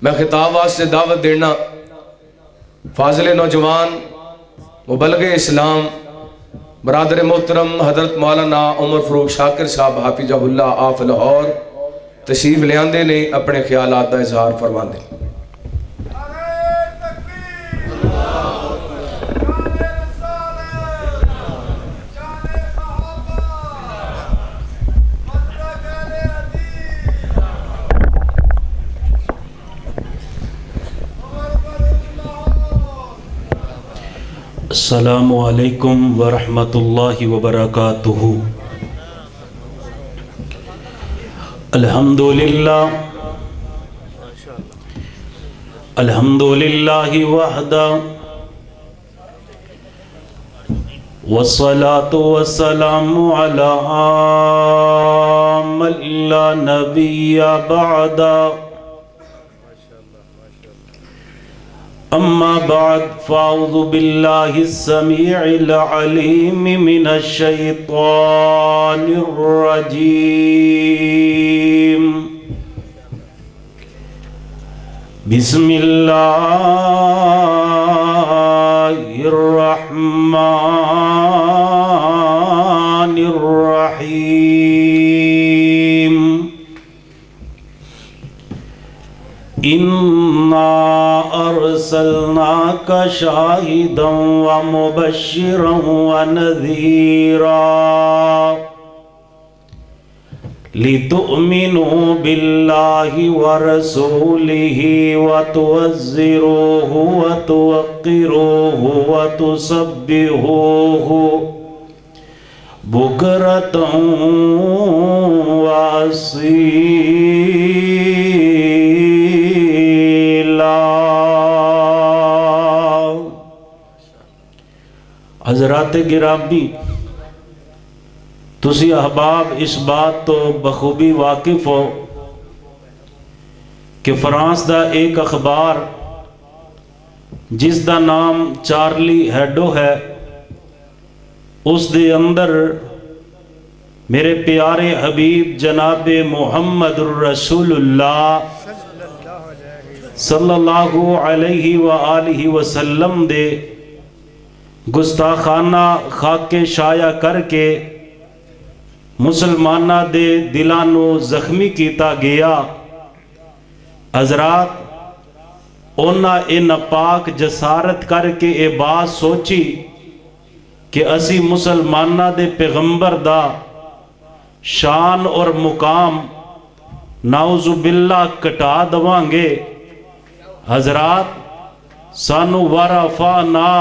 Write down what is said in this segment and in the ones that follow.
میں خطاب واسطے دعوت دینا فاضل نوجوان مبلغ اسلام برادر محترم حضرت مولانا عمر فروخ شاکر صاحب حافظہ اللہ آف لاہور تشریف لے آندے نے اپنے خیالات کا اظہار فرماندے۔ السلام علیکم ورحمۃ اللہ وبرکاتہ۔ الحمد للہ وحدہ والصلاة والسلام علی من لا نبی بعد، اما بعد فاعوذ باللہ السمیع العلیم من الشیطان الرجیم، بسم اللہ الرحمن الرحیم، اِنَّا أرسلناك شاهدا ومبشرا ونذيرا لتؤمنوا بالله ورسوله وتوزروه وتوقروه وتسبحوه بكرة وأصيلا۔ حضرات گرامی، تسی احباب اس بات تو بخوبی واقف ہو کہ فرانس دا ایک اخبار جس دا نام چارلی ہیڈو ہے، اس دے اندر میرے پیارے حبیب جناب محمد رسول اللہ صلی اللہ علیہ وآلہ وسلم دے گستاخانہ خاک شائع کر کے مسلمانہ دے دلانو زخمی کیتا گیا۔ حضرات اونا ان پاک جسارت کر کے اے بات سوچی کہ اسی مسلمانہ دے پیغمبر دا شان اور مقام نعوذ باللہ کٹا دوانگے۔ حضرات سانو ورفعنا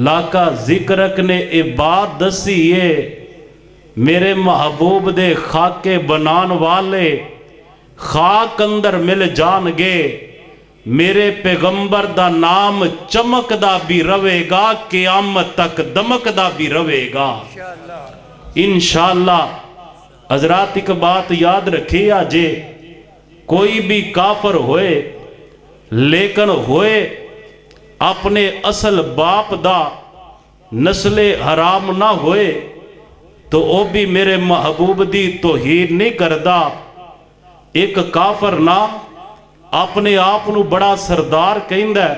لاکا ذکرک نے اے بات دسیے میرے محبوب دے خاک بنان والے خاک اندر مل جان گے، میرے پیغمبر دا نام چمک دا بھی روے گا، قیامت تک دمک دا بھی روے گا انشاءاللہ۔ حضرات ایک بات یاد رکھے آجے، کوئی بھی کافر ہوئے لیکن ہوئے اپنے اصل باپ دا نسل حرام نہ ہوئے تو وہ بھی میرے محبوب دی توہین نہیں کردہ۔ ایک کافر نہ اپنے آپ نو بڑا سردار کہندہ ہے،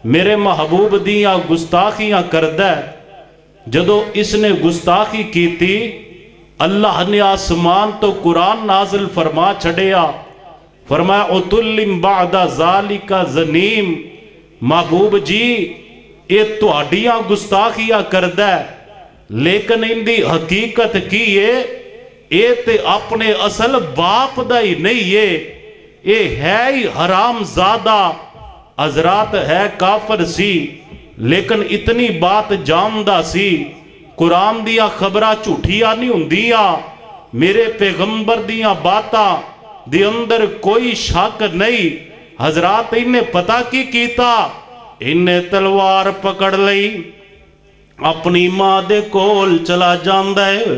میرے محبوب دیاں گستاخیاں کردہ ہے۔ جدو اس نے گستاخی کی تھی، اللہ نے آسمان تو قرآن نازل فرما چھڑیا، فرمایا عُتُلِّم بَعْدَ ذَلِكَ زَنِيم، محبوب جی اے تو اڈیاں گستاخیاں کردہ ہے، لیکن ان دی حقیقت کی اے تے اپنے اصل باپ دا ہی نہیں اے ہے ہی حرام زادہ۔ حضرات ہے کافر سی لیکن اتنی بات جاندہ سی، قرآن دیا خبرہ جھوٹیاں نہیں ہوندیاں، میرے پیغمبر دیا باتاں دی اندر کوئی شک نہیں۔ حضرات انہیں پتہ کی کیتا، انہیں تلوار پکڑ لئی، اپنی ماں دے کول چلا جاندہ ہے،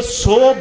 100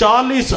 40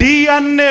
DNA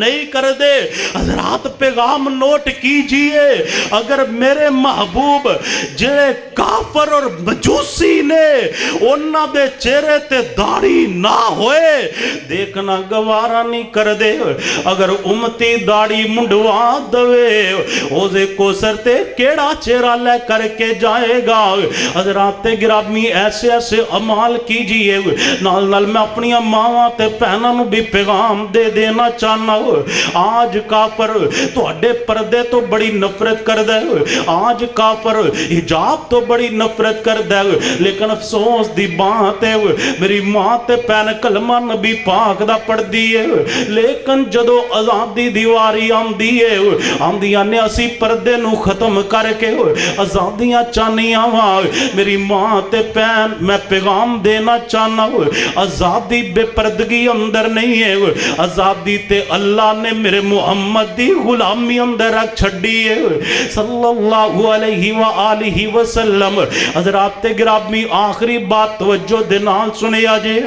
نہیں کر دے۔ حضرات پیغام نوٹ کیجئے، اگر میرے محبوب جڑے کافر اور مجوسی نے انہاں دے چہرے تے داڑھی نہ ہوئے دیکھنا گوارا نہیں کر دے، اگر امتی داڑھی منڈوا دوے اوزے کو سرتے کیڑا چہرہ لے کر کے جائے گا۔ حضرات گرامی ایسے ایسے عمال کیجئے۔ نال میں اپنی ماواں تے پہناں نو بھی پیغام دے دینا چاہنا ہوں، آج کافر تو اڈے پردے تو بڑی نفرت کر دے، آج کافر حجاب تو بڑی نفرت کر دے، لیکن افسوس دی بات ہے میری ماں تے پہن کلمہ نبی پاک دا پڑھ دیئے، لیکن جدو آزادی دیواری آمدیئے آمدیاں نے اسی پردے نو ختم کر کے آزادیاں چانیاں وہاں میری ماں تے پہن میں پیغام دینا چاہنا ہوں، آزادی بے پردگی اندر نہیں ہے، آزادی تے اللہ نے میرے محمد دی غلامی اندر رکھ چھڑی ہے صلی اللہ علیہ وآلہ وسلم۔ حضرات گرامی آخری بات توجہ دے نال سنے آجے،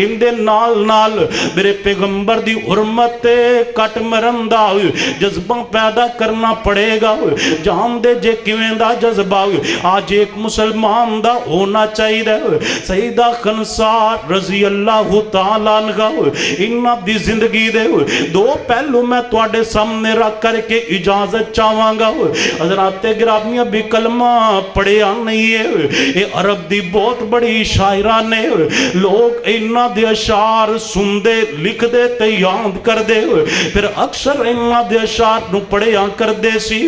ان دے نال نال میرے پیغمبر دی حرمت کٹ مرندہ جذبہ پیدا کرنا پڑے گا، جان دے جے کیویں دا جذبہ آج ایک مسلمان دا ہونا چاہیے۔ سیدہ خنسار رضی اللہ تعالیٰ عنہ انہاں دی زندگی دے دو پہلو میں تواڈے سامنے رکھ کر کے اجازت چاہواں گا۔ حضرات گرامی بھی کلمہ پڑھیا نہیں ہے، اے عرب دی بہت بڑی شاعرہ نے لوگ انہاں دے اشعار سن دے لکھ دے تے یاد کر دے پھر اکثر انہاں دے اشعار نو پڑھیا کر دے سی،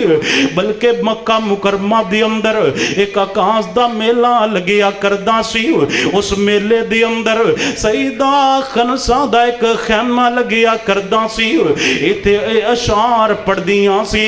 بلکہ مکہ مکرمہ دی اندر ایک آکاش دا میلہ لگیا کردہ سی، اس میلے دی اندر سیدہ خنسا دا ایک خیمہ لگیا کردہ سی، ایتھے اشعار پڑھ دیاں سی،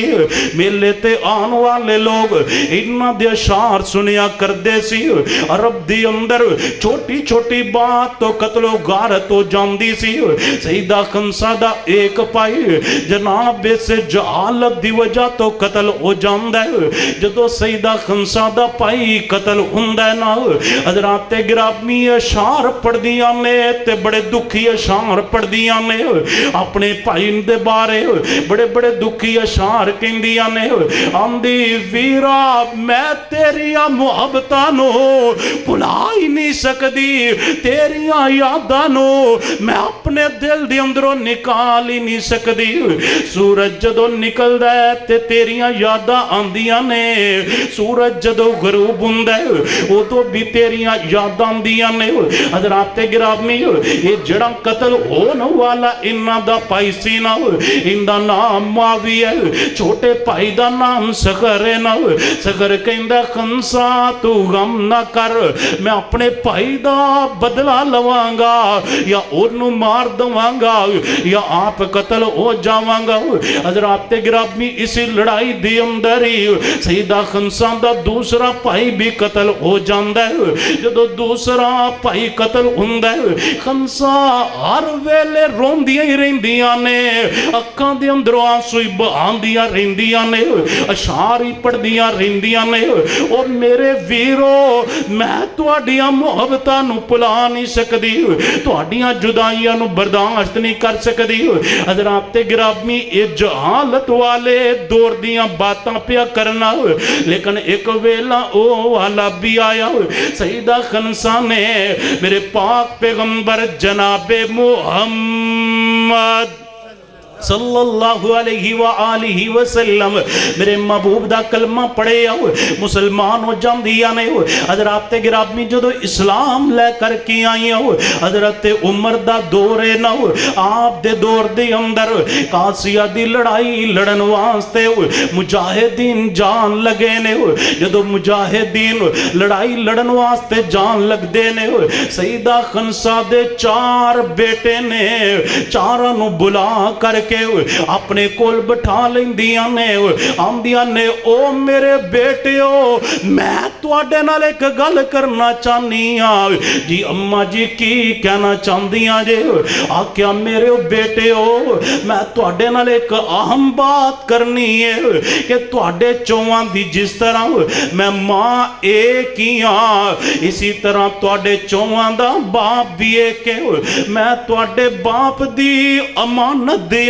میلے تے آن والے لوگ انہاں دے اشعار سنیا کردے سی۔ عرب دی اندر چھوٹی چھوٹی بات تو قتل و غارت ہو جاندی سی، سیدہ خنسا دا ایک پائی جناب سے جہالت دی وجہ تو قتل ہو جاندہ ہے، جدو سیدہ خنسا دا پائی قتل ہوندہ ہے نا حضرات گرامی اشعار پڑھ دیاں نے تے بڑے دکھی اشعار پڑھ دیاں نے، اپنے پائی دے بارے بڑے بڑے دکھی اشعار کہیں دیاں نے، آندی ویرا میں تیریاں محبتانو بھلا ہی نہیں سکدی، تیریاں یادانو میں اپنے دل دی اندروں نکال ہی نہیں سکدی، سورج جدو نکل دے تے تیریاں یاداں آندیاں نے، سورج جدو غروب ہوندے وہ تو بھی تیریاں یاداں آندیاں نے۔ حضرات گرامی یہ جڑا قتل ہونے والا انہاں دا پائی سی نا، ان دا نام معاویہ ہے، چھوٹے پائی دا نام صغر ہے نا، صغر کہندہ خنسا تو غم نہ کر میں اپنے پائی دا بدلہ لوانگا یا انہوں مار دوانگا یا آپ قتل ہو جاوانگا۔ حضرات گرامی اسی لڑائی دی اندر ہی سیدہ خنسا دا دوسرا پائی بھی قتل ہو جاندہ ہے، جدو دوسرا پائی قتل ہوندہ ہے خنسا ہر ویلے روندیاں ہی رہندیاں نے، اکھاں دے اندروں آنسوئی بہاندیاں رہندیاں نے، اشعار ہی پڑھ دیاں رہندیاں نے، اور میرے ویرو میں تواڈیاں محبتاں نو پلا نہیں سکدی، تواڈیاں جدائیاں نو برداشت نہیں کر سکدی۔ حضرات گرامی اے جہالت والے دور دیاں باتاں پیا کرنا، لیکن ایک ویلا او والا بھی آیا، سیدہ خنسا نے میرے پاک پیغمبر جناب محمد صلی اللہ علیہ وآلہ وسلم میرے محبوب دا کلمہ پڑھے آؤ مسلمان ہو جاندیاں نے۔ حضرات گرامی جدو اسلام لے کر کی آئی آؤ حضرت عمر دا دورے نہ آپ دے دور دے اندر قاسیہ دی لڑائی لڑن واسطے مجاہدین جان لگے نے، جدو مجاہدین لڑائی لڑن واسطے جان لگ دے نے، سیدہ خنسا دے 4 بیٹے نے، چاراں نو بلا کر کے اپنے کول بٹھا لیندیاں نے، آمدیاں نے او میرے بیٹیو میں تواڈے نال ایک گل کرنا چاہنی ہاں۔ جی اماں جی کی کہنا چاہندیاں جے؟ آکھیا میرے بیٹیو میں تواڈے نال ایک اہم بات کرنی ہے کہ تواڈے چوہاں دی جس طرح میں ماں ایک ہی ہاں اسی طرح تواڈے چوہاں دا باپ بھی ایک ہے، میں تواڈے باپ دی امانت دے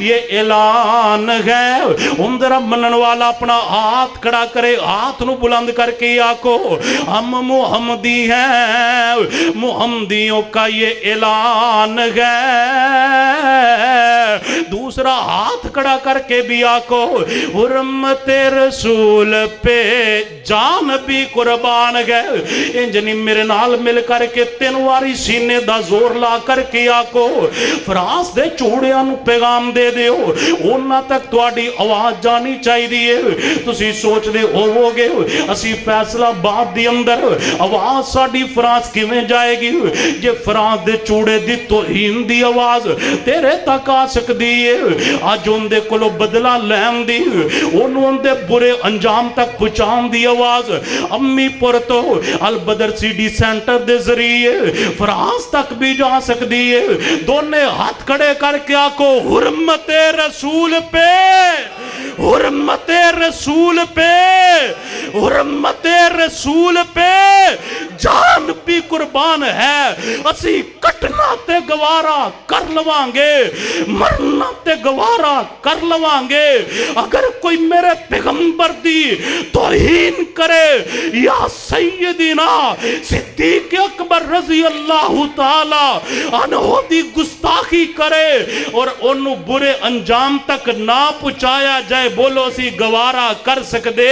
یہ اعلان ہے۔ ذرا منن والا اپنا ہاتھ کھڑا کرے، ہاتھ نو بلند کر کے آکو ہم محمدی ہیں، محمدیوں کا یہ اعلان ہے۔ دوسرا ہاتھ کھڑا کر کے بھی آکو حرمت رسول پہ جان بھی قربان گئے۔ انجنی میرے نال مل کر کے تین واری سینے دا زور لا کر کے آکو فرانس دے چوڑیاں نو پیغام دے دیو، اونا تک تواڈی آواز جانی چاہی دیئے۔ تسی سوچ دے ہوو گے اسی فیصلہ بات دی اندر آواز ساڑی فرانس کی میں جائے گی، جے فرانس دے چوڑے دی توہین دی آواز تیرے تک آ سک دیئے، آج ان دے کلو بدلہ لہم دی، انہوں دے برے انجام تک پچان دی آواز امی پورتو البدر سی ڈی سینٹر دے ذریعے فرانس تک بھی جا سک دیئے۔ دونے ہاتھ کھڑے کر کے آکو حرمت رسول پہ، حرمت رسول پہ، حرمت رسول پہ جان بھی قربان ہے۔ اسی کٹنا تے گوارا کر لوانگے، مرنا تے گوارا کر لوانگے۔ اگر کوئی میرے پیغمبر دی توہین کرے یا سیدنا صدیق اکبر رضی اللہ تعالی عنہ دی گستاخی کرے اور انہوں برے انجام تک نہ پہنچایا جائے، بولو سی گوارا کر سکدے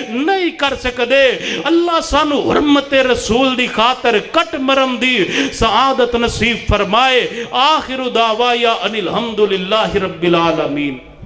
نہیں کر سکدے۔ اللہ سانو حرمت رسول دی خاطر کٹ مرم دی سعادت نصیب فرمائے۔ آخر دعوایا ان الحمدللہ رب العالمین۔